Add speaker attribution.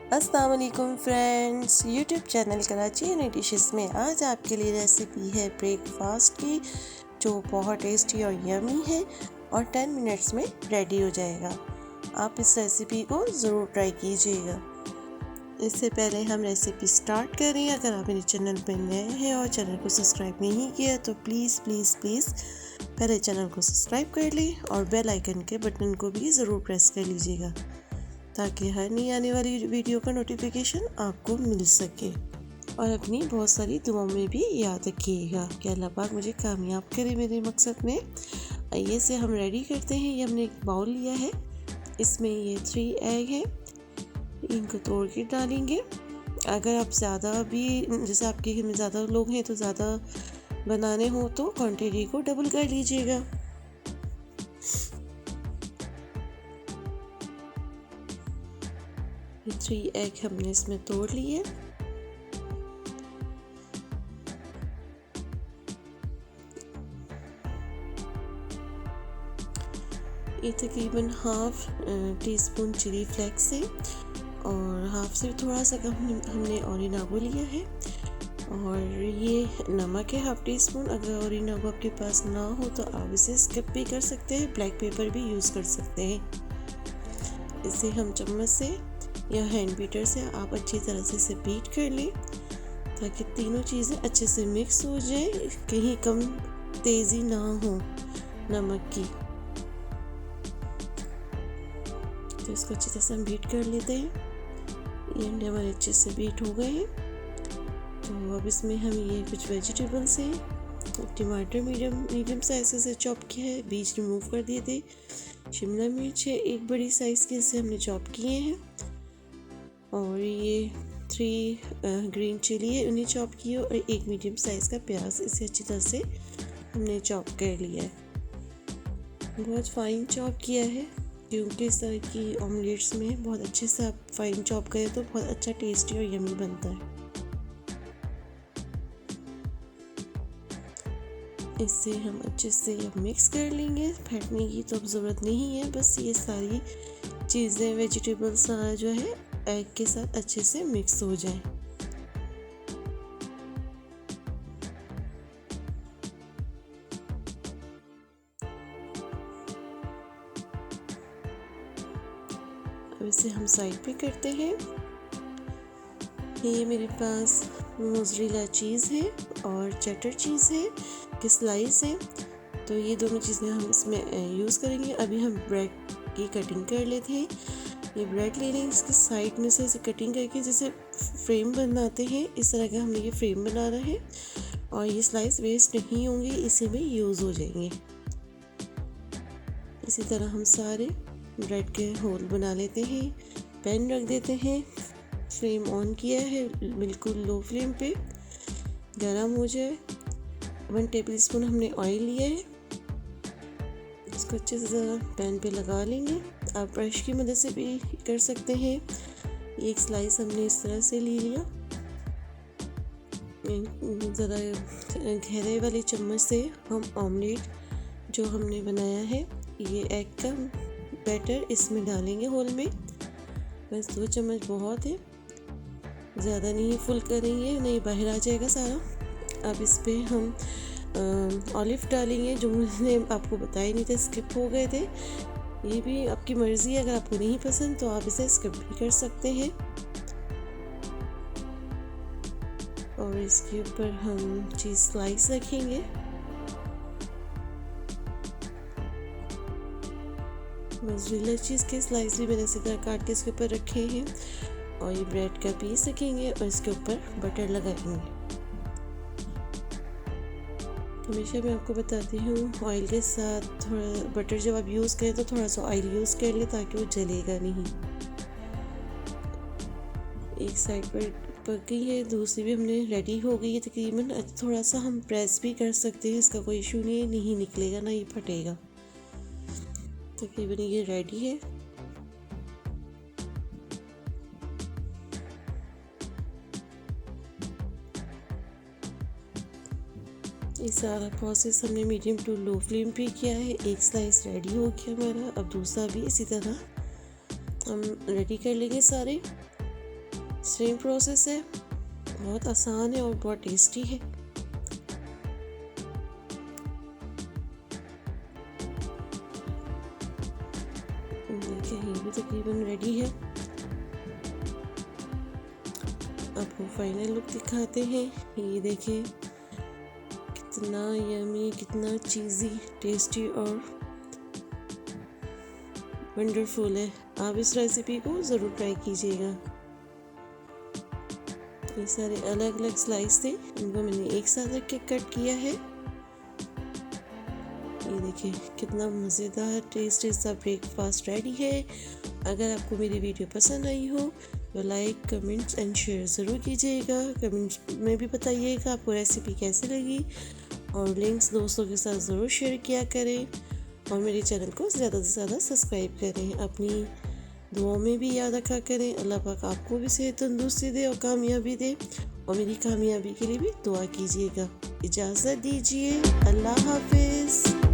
Speaker 1: अस्सलाम वालेकुम friends, YouTube channel Karachi and dishes में आज आपके लिए रेसिपी है ब्रेकफास्ट की, जो बहुत टेस्टी और यमी है और 10 मिनट्स में रेडी हो जाएगा। आप इस रेसिपी को ज़रूर ट्राई कीजिएगा। इससे पहले हम रेसिपी स्टार्ट करें, अगर आप मेरे चैनल पर नए हैं और चैनल को सब्सक्राइब नहीं किया तो प्लीज़ प्लीज़ प्लीज़ पहले चैनल को सब्सक्राइब कर लें और बेल आइकन के बटन को भी ज़रूर प्रेस कर लीजिएगा ताकि हर नई आने वाली वीडियो का नोटिफिकेशन आपको मिल सके। और अपनी बहुत सारी दुआओं में भी याद रखिएगा कि अल्लाह पाक मुझे कामयाब करे मेरे मकसद में। आइए से हम रेडी करते हैं। ये हमने एक बाउल लिया है, इसमें ये 3 एग है, इनको तोड़ के डालेंगे। अगर आप ज़्यादा भी, जैसे आपके घर में ज़्यादा लोग हैं तो ज़्यादा बनाने हो तो क्वांटिटी को डबल कर लीजिएगा। ये 3 एग हमने इसमें तोड़ लिए। ये तकरीबन half teaspoon chilli flakes है और हाफ से थोड़ा सा कम हमने ओरिगानो लिया है। और ये नमक है हाफ टी स्पून। अगर ओरिगानो आपके पास ना हो तो आप इसे स्किप भी कर सकते हैं, ब्लैक पेपर भी यूज़ कर सकते हैं। इसे हम चम्मच से या हैंड बीटर से आप अच्छी तरह से इसे बीट कर लें ताकि तीनों चीज़ें अच्छे से मिक्स हो जाए, कहीं कम तेज़ी ना हो नमक की। तो इसको अच्छी तरह से हम बीट कर लेते हैं। ये अंडे हमारे अच्छे से बीट हो गए हैं। तो अब इसमें हम ये कुछ वेजिटेबल्स हैं। टमाटर मीडियम साइज से चॉप किया है, बीज रिमूव कर दिए थे। शिमला मिर्च है एक बड़ी साइज़ की, इसे हमने चॉप किए हैं। और ये 3 ग्रीन चिली है, उन्हें चॉप किए। और एक मीडियम साइज़ का प्याज, इसे अच्छी तरह से हमने चॉप कर लिया है। बहुत फाइन चॉप किया है क्योंकि इस तरह की ऑमलेट्स में बहुत अच्छे से आप फाइन चॉप करें तो बहुत अच्छा टेस्टी और यमी बनता है। इसे हम अच्छे से अब मिक्स कर लेंगे। फेंटने की तो अब ज़रूरत नहीं है, बस ये सारी चीज़ें वेजिटेबल्स जो है एग के साथ अच्छे से मिक्स हो जाए। अब इसे हम साइड पे करते हैं। ये मेरे पास मोज़रेला चीज़ है और चेडर चीज़ है कि स्लाइस है, तो ये दोनों चीज़ें हम इसमें यूज़ करेंगे। अभी हम ब्रेड की कटिंग कर लेते हैं। ये ब्रेड ले लेंगे, इसके साइड में से इसे कटिंग करके जैसे फ्रेम बनाते हैं इस तरह का हमने ये फ्रेम बनाना है। और ये स्लाइस वेस्ट नहीं होंगे, इसी में यूज़ हो जाएंगे। इसी तरह हम सारे ब्रेड के होल बना लेते हैं। पैन रख देते हैं, फ्लेम ऑन किया है, बिल्कुल लो फ्लेम पे, गरम हो जाए। 1 टेबल स्पून हमने ऑयल लिया है, इसको अच्छे से ज़रा पैन पे लगा लेंगे। आप ब्रश की मदद से भी कर सकते हैं। एक स्लाइस हमने इस तरह से ले लिया। ज़रा गहरे वाले चम्मच से हम ऑमलेट जो हमने बनाया है, ये एग का बैटर इसमें डालेंगे होल में। बस 2 चम्मच बहुत है, ज़्यादा नहीं फुल करेंगे, नहीं बाहर आ जाएगा सारा। अब इस पर हम ऑलिव डालेंगे, जो मैंने आपको बताया नहीं था, स्किप हो गए थे। ये भी आपकी मर्ज़ी है, अगर आपको नहीं पसंद तो आप इसे स्किप भी कर सकते हैं। और इसके ऊपर हम चीज़ स्लाइस रखेंगे। मोज़रेला चीज़ के स्लाइस भी मैंने इसी तरह काट के इसके ऊपर रखे हैं। और ये ब्रेड का पीस रखेंगे और इसके ऊपर बटर लगाएंगे। हमेशा मैं आपको बताती हूँ ऑयल के साथ थोड़ा बटर जब आप यूज़ करें तो थोड़ा सा ऑयल यूज़ कर ले ताकि वो जलेगा नहीं। एक साइड पर पक गई है, दूसरी भी हमने रेडी हो गई है तकरीबन। थोड़ा सा हम प्रेस भी कर सकते हैं, इसका कोई इशू नहीं है, नहीं निकलेगा ना ये फटेगा। तकरीबन ये रेडी है। ये सारा प्रोसेस हमने मीडियम टू लो फ्लेम पे किया है। एक स्लाइस रेडी हो गया हमारा। अब दूसरा भी इसी तरह हम रेडी कर लेंगे सारे। सेम प्रोसेस है, बहुत आसान है और बहुत टेस्टी है। देखिए ये भी तकरीबन रेडी है। आपको फाइनल लुक दिखाते हैं। ये देखिए कितना यमी, कितना चीज़ी, टेस्टी और वंडरफुल है। आप इस रेसिपी को ज़रूर ट्राई कीजिएगा। ये सारे अलग अलग स्लाइस थे, इनको मैंने एक साथ रख के कट किया है। ये देखिए कितना मज़ेदार टेस्टी सा ब्रेकफास्ट रेडी है। अगर आपको मेरी वीडियो पसंद आई हो तो लाइक, कमेंट्स एंड शेयर ज़रूर कीजिएगा। कमेंट्स में भी बताइएगा आपको रेसिपी कैसी लगी और लिंक्स दोस्तों के साथ ज़रूर शेयर किया करें और मेरे चैनल को ज़्यादा से ज़्यादा सब्सक्राइब करें। अपनी दुआओं में भी याद रखा करें। अल्लाह पाक आपको भी सेहत तंदुरुस्ती दे और कामयाबी दे और मेरी कामयाबी के लिए भी दुआ कीजिएगा। इजाज़त दीजिए, अल्लाह हाफिज़।